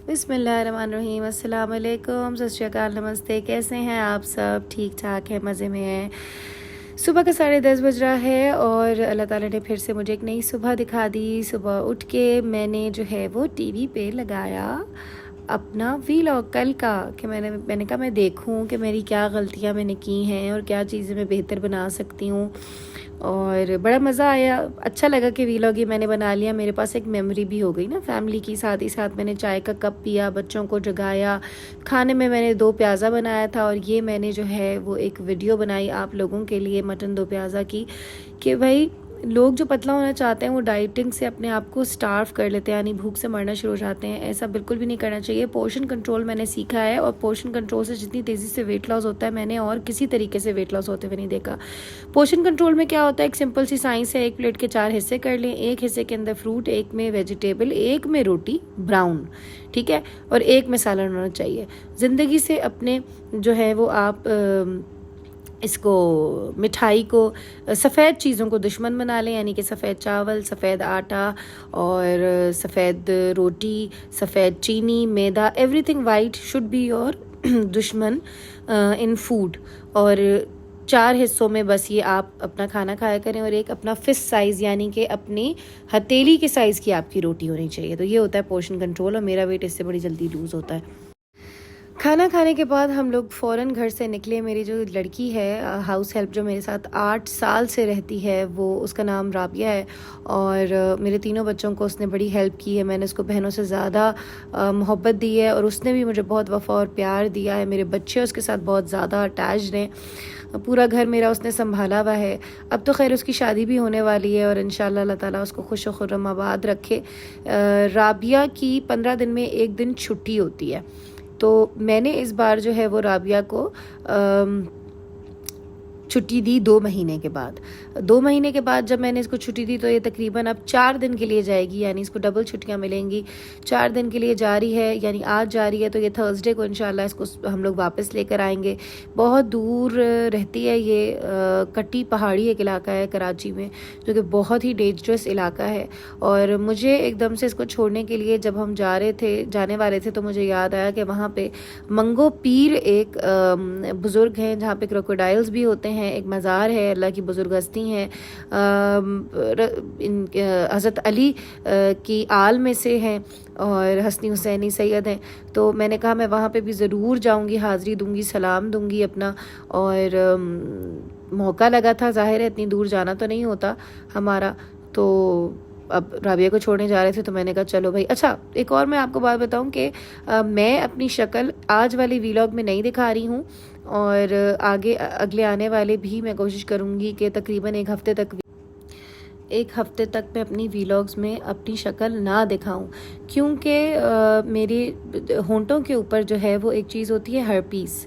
بسم اللہ الرحمن الرحیم۔ السلام علیکم، ست شری اکال، نمستے۔ کیسے ہیں آپ سب؟ ٹھیک ٹھاک ہیں، مزے میں ہیں۔ صبح کا 10:30 بج رہا ہے اور اللہ تعالیٰ نے پھر سے مجھے ایک نئی صبح دکھا دی۔ صبح اٹھ کے میں نے جو ہے وہ ٹی وی پہ لگایا اپنا ویلاگ کل کا، کہ میں نے کہا میں دیکھوں کہ میری کیا غلطیاں میں نے کی ہیں اور کیا چیزیں میں بہتر بنا سکتی ہوں، اور بڑا مزہ آیا۔ اچھا لگا کہ ویلاگ یہ میں نے بنا لیا، میرے پاس ایک میموری بھی ہو گئی نا فیملی کی۔ ساتھ ہی ساتھ میں نے چائے کا کپ پیا، بچوں کو جگایا، کھانے میں نے 2 پیازا بنایا تھا، اور یہ میں نے جو ہے وہ ایک ویڈیو بنائی آپ لوگوں کے لیے مٹن 2 پیازا کی، کہ بھائی لوگ جو پتلا ہونا چاہتے ہیں وہ ڈائٹنگ سے اپنے آپ کو سٹارو کر لیتے ہیں، یعنی بھوک سے مرنا شروع ہو جاتے ہیں۔ ایسا بالکل بھی نہیں کرنا چاہیے۔ پورشن کنٹرول میں نے سیکھا ہے، اور پورشن کنٹرول سے جتنی تیزی سے ویٹ لاس ہوتا ہے میں نے اور کسی طریقے سے ویٹ لاس ہوتے ہوئے نہیں دیکھا۔ پورشن کنٹرول میں کیا ہوتا ہے، ایک سمپل سی سائنس ہے، ایک پلیٹ کے 4 حصے کر لیں، ایک حصے کے اندر فروٹ، ایک میں ویجیٹیبل، ایک میں روٹی براؤن، ٹھیک ہے، اور ایک میں سالن ہونا چاہیے۔ زندگی سے اپنے جو ہے وہ آپ اس کو مٹھائی کو، سفید چیزوں کو دشمن بنا لیں، یعنی کہ سفید چاول، سفید آٹا اور سفید روٹی، سفید چینی، میدا، everything white should be your دشمن ان فوڈ۔ اور 4 حصوں میں بس یہ آپ اپنا کھانا کھایا کریں، اور ایک اپنا فسٹ سائز یعنی کہ اپنی ہتھیلی کے سائز کی آپ کی روٹی ہونی چاہیے۔ تو یہ ہوتا ہے پورشن کنٹرول، اور میرا ویٹ اس سے بڑی جلدی لوز ہوتا ہے۔ کھانا کھانے کے بعد ہم لوگ فوراً گھر سے نکلے۔ میری جو لڑکی ہے ہاؤس ہیلپ جو میرے ساتھ 8 سال سے رہتی ہے، وہ اس کا نام رابعہ ہے، اور میرے تینوں بچوں کو اس نے بڑی ہیلپ کی ہے۔ میں نے اس کو بہنوں سے زیادہ محبت دی ہے، اور اس نے بھی مجھے بہت وفا اور پیار دیا ہے۔ میرے بچے اس کے ساتھ بہت زیادہ اٹیچڈ ہیں۔ پورا گھر میرا اس نے سنبھالا ہوا ہے۔ اب تو خیر اس کی شادی بھی ہونے والی ہے، اور انشاءاللہ اللہ تعالیٰ اس کو خوش و خرم آباد رکھے۔ رابعہ کی 15 دن میں 1 دن چھٹی ہوتی ہے، تو میں نے اس بار جو ہے وہ رابعہ کو چھٹی دی 2 مہینے کے بعد۔ 2 مہینے کے بعد جب میں نے اس کو چھٹی دی تو یہ تقریباً اب 4 دن کے لیے جائے گی، یعنی اس کو ڈبل چھٹیاں ملیں گی۔ 4 دن کے لیے جا رہی ہے، یعنی آج جا رہی ہے، تو یہ تھرسڈے کو انشاءاللہ اس کو ہم لوگ واپس لے کر آئیں گے۔ بہت دور رہتی ہے یہ، کٹی پہاڑی ایک علاقہ ہے کراچی میں، جو کہ بہت ہی ڈینجرس علاقہ ہے۔ اور مجھے ایک دم سے اس کو چھوڑنے کے لیے جب ہم جانے والے تھے، تو مجھے یاد آیا کہ وہاں پہ منگو پیر ایک بزرگ ہیں جہاں پہ کروکوڈائلز بھی ہوتے ہیں، ایک مزار ہے، اللہ کی بزرگ ہستی ہیں، حضرت علی کی آل میں سے ہیں، اور حسنی حسینی سید ہیں۔ تو میں نے کہا میں وہاں پہ بھی ضرور جاؤں گی، حاضری دوں گی، سلام دوں گی اپنا، اور موقع لگا تھا، ظاہر ہے اتنی دور جانا تو نہیں ہوتا ہمارا۔ تو اب رابعہ کو چھوڑنے جا رہے تھے، تو میں نے کہا چلو بھائی۔ اچھا ایک اور میں آپ کو بات بتاؤں کہ میں اپنی شکل آج والی ویلاگ میں نہیں دکھا رہی ہوں، اور اگلے آنے والے بھی میں کوشش کروں گی کہ تقریباً ایک ہفتے تک میں اپنی ویلاگز میں اپنی شکل نہ دکھاؤں، کیونکہ میری ہونٹوں کے اوپر جو ہے وہ ایک چیز ہوتی ہے ہرپیس،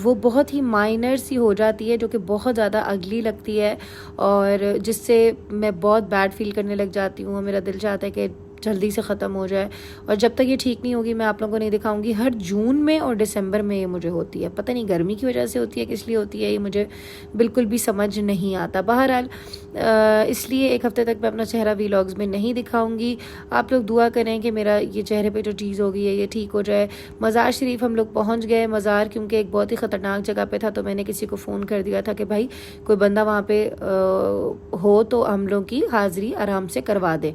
وہ بہت ہی مائنر سی ہو جاتی ہے، جو کہ بہت زیادہ اگلی لگتی ہے، اور جس سے میں بہت بیڈ فیل کرنے لگ جاتی ہوں، اور میرا دل چاہتا ہے کہ جلدی سے ختم ہو جائے۔ اور جب تک یہ ٹھیک نہیں ہوگی میں آپ لوگوں کو نہیں دکھاؤں گی۔ ہر جون میں اور دسمبر میں یہ مجھے ہوتی ہے، پتہ نہیں گرمی کی وجہ سے ہوتی ہے کس لیے ہوتی ہے، یہ مجھے بالکل بھی سمجھ نہیں آتا۔ بہرحال اس لیے ایک ہفتے تک میں اپنا چہرہ ویلاگز میں نہیں دکھاؤں گی۔ آپ لوگ دعا کریں کہ میرا یہ چہرے پہ جو چیز ہو گئی ہے یہ ٹھیک ہو جائے۔ مزار شریف ہم لوگ پہنچ گئے۔ مزار کیونکہ ایک بہت ہی خطرناک جگہ پہ تھا، تو میں نے کسی کو فون کر دیا تھا کہ بھائی کوئی بندہ وہاں پہ ہو تو ہم لوگ کی حاضری آرام سے کروا دے۔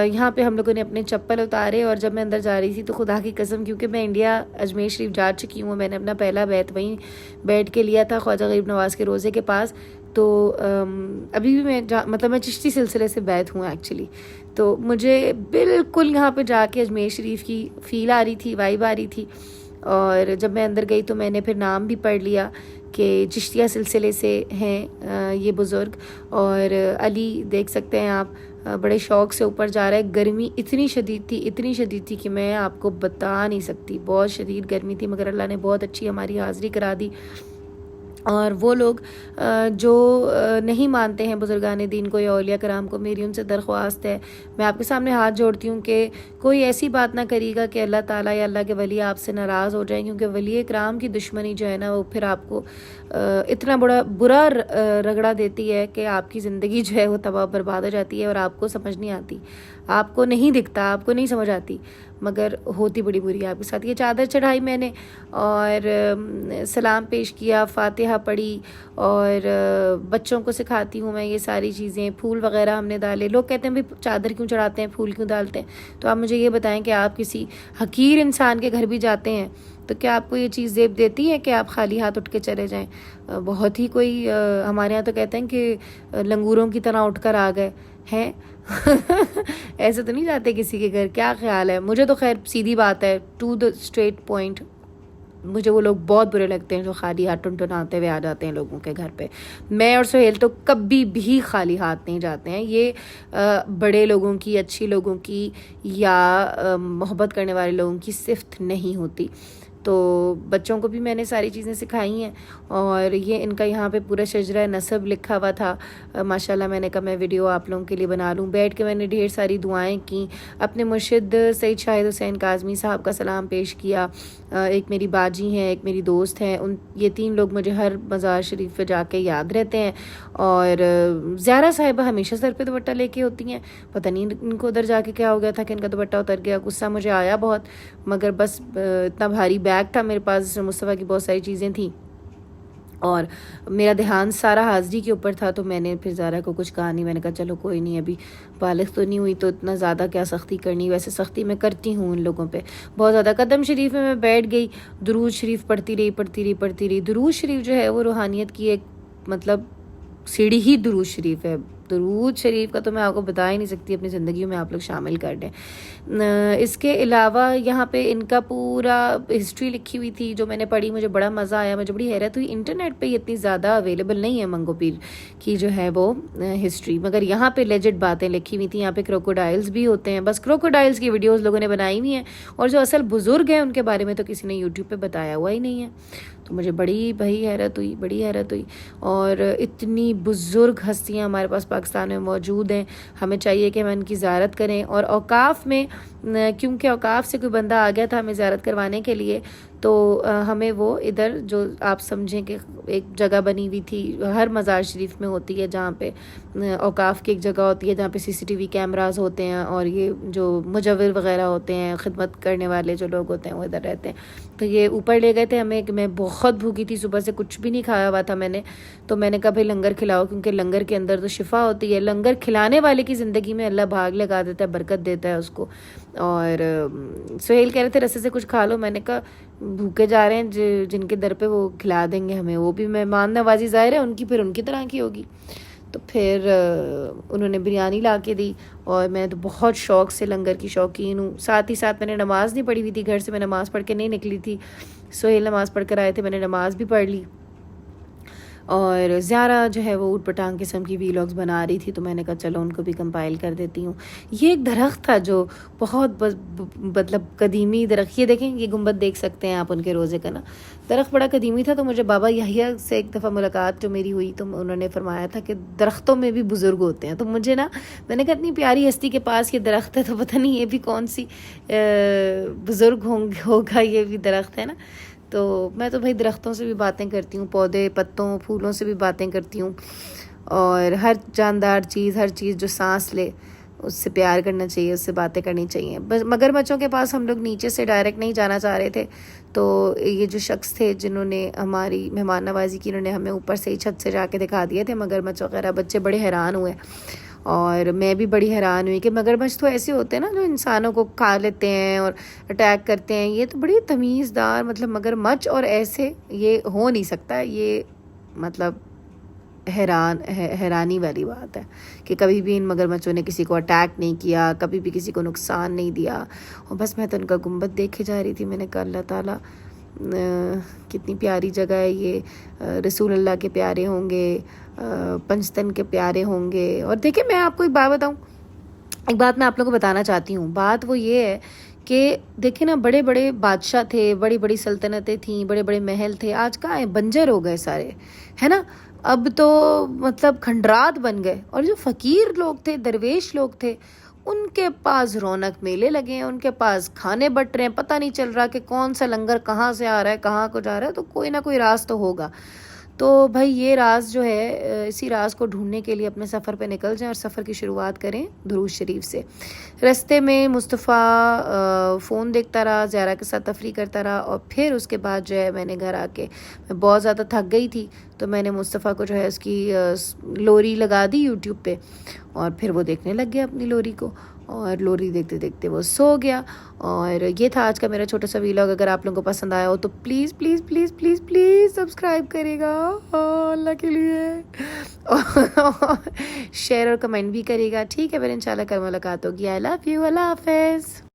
یہاں پہ ہم لوگوں نے اپنے چپل اتارے، اور جب میں اندر جا رہی تھی تو خدا کی قسم، کیونکہ میں انڈیا اجمیر شریف جا چکی ہوں، میں نے اپنا پہلا بیت وہیں بیٹھ کے لیا تھا خواجہ غریب نواز کے روزے کے پاس، تو ابھی بھی میں چشتی سلسلے سے بیت ہوں ایکچولی، تو مجھے بالکل یہاں پہ جا کے اجمیر شریف کی فیل آ رہی تھی، وائب آ رہی تھی۔ اور جب میں اندر گئی تو میں نے پھر نام بھی پڑھ لیا کہ چشتیہ سلسلے سے ہیں یہ بزرگ، اور علی دیکھ سکتے ہیں آپ بڑے شوق سے اوپر جا رہا ہے۔ گرمی اتنی شدید تھی کہ میں آپ کو بتا نہیں سکتی، بہت شدید گرمی تھی، مگر اللہ نے بہت اچھی ہماری حاضری کرا دی۔ اور وہ لوگ جو نہیں مانتے ہیں بزرگان دین کو یا اولیاء کرام کو، میری ان سے درخواست ہے، میں آپ کے سامنے ہاتھ جوڑتی ہوں کہ کوئی ایسی بات نہ کریے گا کہ اللہ تعالیٰ یا اللہ کے ولی آپ سے ناراض ہو جائیں، کیونکہ ولی کرام کی دشمنی جو ہے نا وہ پھر آپ کو اتنا برا رگڑا دیتی ہے کہ آپ کی زندگی جو ہے وہ تباہ برباد ہو جاتی ہے، اور آپ کو سمجھ نہیں آتی آپ کو نہیں دکھتا, آپ کو نہیں سمجھ آتی, مگر ہوتی بڑی بری ہے آپ کے ساتھ. یہ چادر چڑھائی میں نے اور سلام پیش کیا, فاتحہ پڑھی, اور بچوں کو سکھاتی ہوں میں یہ ساری چیزیں. پھول وغیرہ ہم نے ڈالے. لوگ کہتے ہیں بھائی چادر کیوں چڑھاتے ہیں, پھول کیوں ڈالتے ہیں؟ تو آپ مجھے یہ بتائیں کہ آپ کسی حقیر انسان کے گھر بھی جاتے ہیں تو کیا آپ کو یہ چیز زیب دیتی ہے کہ آپ خالی ہاتھ اٹھ کے چلے جائیں؟ بہت ہی کوئی ہمارے یہاں تو کہتے ہیں کہ لنگوروں کی طرح اٹھ کر آ گئے ہیں. ایسے تو نہیں جاتے کسی کے گھر. کیا خیال ہے؟ مجھے تو خیر سیدھی بات ہے, ٹو دا اسٹریٹ پوائنٹ, مجھے وہ لوگ بہت برے لگتے ہیں جو خالی ہاتھ ٹنٹناتے ہوئے آ جاتے ہیں لوگوں کے گھر پہ. میں اور سہیل تو کبھی بھی خالی ہاتھ نہیں جاتے ہیں. یہ بڑے لوگوں کی, اچھی لوگوں کی یا محبت کرنے والے لوگوں کی صفت نہیں ہوتی. تو بچوں کو بھی میں نے ساری چیزیں سکھائی ہیں, اور یہ ان کا یہاں پہ پورا شجرہ نسب لکھا ہوا تھا. ماشاءاللہ میں نے کہا میں ویڈیو آپ لوگوں کے لیے بنا لوں. بیٹھ کے میں نے ڈھیر ساری دعائیں کیں, اپنے مرشد سید شاہد حسین کاظمی صاحب کا سلام پیش کیا. ایک میری باجی ہیں, ایک میری دوست ہیں, یہ 3 لوگ مجھے ہر مزار شریف پہ جا کے یاد رہتے ہیں. اور زہرا صاحبہ ہمیشہ سر پہ دوپٹہ لے کے ہوتی ہیں. پتہ نہیں ان کو ادھر جا کے کیا ہو گیا تھا کہ ان کا دوپٹہ اتر گیا. غصہ مجھے آیا بہت, مگر بس اتنا بھاری بیگ تھا میرے پاس جس میں مصطفیٰ کی بہت ساری چیزیں تھیں, اور میرا دھیان سارا حاضری کے اوپر تھا. تو میں نے پھر زارا کو کچھ کہا نہیں. میں نے کہا چلو کوئی نہیں, ابھی بالغ تو نہیں ہوئی تو اتنا زیادہ کیا سختی کرنی. ویسے سختی میں کرتی ہوں ان لوگوں پہ بہت زیادہ. قدم شریف میں بیٹھ گئی, درود شریف پڑھتی رہی. درود شریف جو ہے وہ روحانیت کی ایک مطلب سیڑھی ہی درود شریف ہے. درود شریف کا تو میں آپ کو بتا ہی نہیں سکتی, اپنی زندگیوں میں آپ لوگ شامل کر دیں. اس کے علاوہ یہاں پہ ان کا پورا ہسٹری لکھی ہوئی تھی جو میں نے پڑھی. مجھے بڑا مزہ آیا, مجھے بڑی حیرت ہوئی. انٹرنیٹ پہ یہ اتنی زیادہ اویلیبل نہیں ہے منگو پیر کی جو ہے وہ ہسٹری, مگر یہاں پہ لیجڈ باتیں لکھی ہوئی تھیں. یہاں پہ کروکوڈائلز بھی ہوتے ہیں, بس کروکوڈائلز کی ویڈیوز لوگوں نے بنائی ہوئی ہیں, اور جو اصل بزرگ ہیں ان کے بارے میں تو کسی نے یوٹیوب پہ بتایا ہوا ہی نہیں ہے. تو مجھے بڑی حیرت ہوئی. اور اتنی بزرگ ہستیاں ہمارے پاس پاکستان میں موجود ہیں, ہمیں چاہیے کہ ہم ان کی زیارت کریں. اور اوقاف میں, کیونکہ اوقاف سے کوئی بندہ آ گیا تھا ہمیں زیارت کروانے کے لیے, تو ہمیں وہ ادھر جو آپ سمجھیں کہ ایک جگہ بنی ہوئی تھی, ہر مزار شریف میں ہوتی ہے جہاں پہ اوقاف کی ایک جگہ ہوتی ہے جہاں پہ CCTV کیمراز ہوتے ہیں, اور یہ جو مجور وغیرہ ہوتے ہیں, خدمت کرنے والے جو لوگ ہوتے ہیں وہ ادھر رہتے ہیں. تو یہ اوپر لے گئے تھے ہمیں, کہ میں بہت بھوکی تھی, صبح سے کچھ بھی نہیں کھایا ہوا تھا میں نے. تو میں نے کہا بھائی لنگر کھلاؤ, کیونکہ لنگر کے اندر تو شفا ہوتی ہے. لنگر کھلانے والے کی زندگی میں اللہ بھاگ لگا دیتا ہے, برکت دیتا ہے اس کو. اور سہیل کہہ رہے تھے رستے سے کچھ کھا لو. میں نے کہا بھوکے جا رہے ہیں جن کے در پہ وہ کھلا دیں گے ہمیں, وہ بھی مہمان نوازی ظاہر ہے ان کی, پھر ان کی طرح کی ہوگی. تو پھر انہوں نے بریانی لا کے دی, اور میں تو بہت شوق سے لنگر کی شوقین ہوں. ساتھ ہی ساتھ میں نے نماز نہیں پڑھی ہوئی تھی گھر سے, میں نماز پڑھ کے نہیں نکلی تھی. سہیل نماز پڑھ کر آئے تھے, میں نے نماز بھی پڑھ لی. اور زیارہ جو ہے وہ اوٹ پٹانگ قسم کی ویلاگز بنا رہی تھی, تو میں نے کہا چلو ان کو بھی کمپائل کر دیتی ہوں. یہ ایک درخت تھا جو بہت مطلب قدیمی درخت, یہ دیکھیں یہ گنبد دیکھ سکتے ہیں آپ ان کے روزے کا نا, درخت بڑا قدیمی تھا. تو مجھے بابا یحییٰ سے ایک دفعہ ملاقات جو میری ہوئی, تو انہوں نے فرمایا تھا کہ درختوں میں بھی بزرگ ہوتے ہیں. تو مجھے نا, میں نے کہا اتنی پیاری ہستی کے پاس یہ درخت ہے, تو پتہ نہیں یہ بھی کون سی بزرگ ہوگا, یہ بھی درخت ہے نا. تو میں تو بھائی درختوں سے بھی باتیں کرتی ہوں, پودے پتوں پھولوں سے بھی باتیں کرتی ہوں, اور ہر جاندار چیز, ہر چیز جو سانس لے اس سے پیار کرنا چاہیے, اس سے باتیں کرنی چاہیے. بس مگر مچھوں کے پاس ہم لوگ نیچے سے ڈائریکٹ نہیں جانا چاہ رہے تھے. تو یہ جو شخص تھے جنہوں نے ہماری مہمان نوازی کی, انہوں نے ہمیں اوپر سے ہی چھت سے جا کے دکھا دیے تھے مگر مچھ وغیرہ. بچے بڑے حیران ہوئے, اور میں بھی بڑی حیران ہوئی کہ مگرمچھ تو ایسے ہوتے ہیں نا جو انسانوں کو کھا لیتے ہیں اور اٹیک کرتے ہیں. یہ تو بڑی تمیزدار مطلب مگرمچھ, اور ایسے یہ ہو نہیں سکتا. یہ مطلب حیرانی والی بات ہے کہ کبھی بھی ان مگرمچھوں نے کسی کو اٹیک نہیں کیا, کبھی بھی کسی کو نقصان نہیں دیا. اور بس میں تو ان کا گنبد دیکھے جا رہی تھی. میں نے کہا اللہ تعالیٰ کتنی پیاری جگہ ہے یہ, رسول اللہ کے پیارے ہوں گے, پنجتن کے پیارے ہوں گے. اور دیکھیں میں آپ کو ایک بات بتاؤں, ایک بات میں آپ لوگوں کو بتانا چاہتی ہوں. بات وہ یہ ہے کہ دیکھیں نا, بڑے بڑے بادشاہ تھے, بڑی بڑی سلطنتیں تھیں, بڑے بڑے محل تھے, آج کہاں ہیں, بنجر ہو گئے سارے, ہے نا. اب تو مطلب کھنڈرات بن گئے. اور جو فقیر لوگ تھے, درویش لوگ تھے, ان کے پاس رونق میلے لگے ہیں, ان کے پاس کھانے بٹ رہے ہیں, پتہ نہیں چل رہا کہ کون سا لنگر کہاں سے آ رہا ہے, کہاں کو جا رہا ہے. تو کوئی نہ کوئی راز تو ہوگا. تو بھائی یہ راز جو ہے، اسی راز کو ڈھونڈنے کے لیے اپنے سفر پہ نکل جائیں اور سفر کی شروعات کریں درود شریف سے۔ رستے میں مصطفیٰ فون دیکھتا رہا، زیارہ کے ساتھ تفریح کرتا رہا، اور پھر اس کے بعد جو ہے میں نے گھر آ کے، میں بہت زیادہ تھک گئی تھی تو میں نے مصطفیٰ کو جو ہے اس کی لوری لگا دی یوٹیوب پہ، اور پھر وہ دیکھنے لگ گیا اپنی لوری کو، اور لوری دیکھتے دیکھتے وہ سو گیا۔ اور یہ تھا آج کا میرا چھوٹا سا ویلاگ۔ اگر آپ لوگوں کو پسند آیا ہو تو please please please please please subscribe کرے گا اللہ کے لیے، شیئر اور کمنٹ بھی کرے گا، ٹھیک ہے؟ پھر انشاءاللہ کل ملاقات ہوگی۔ آئی لو یو، اللہ حافظ۔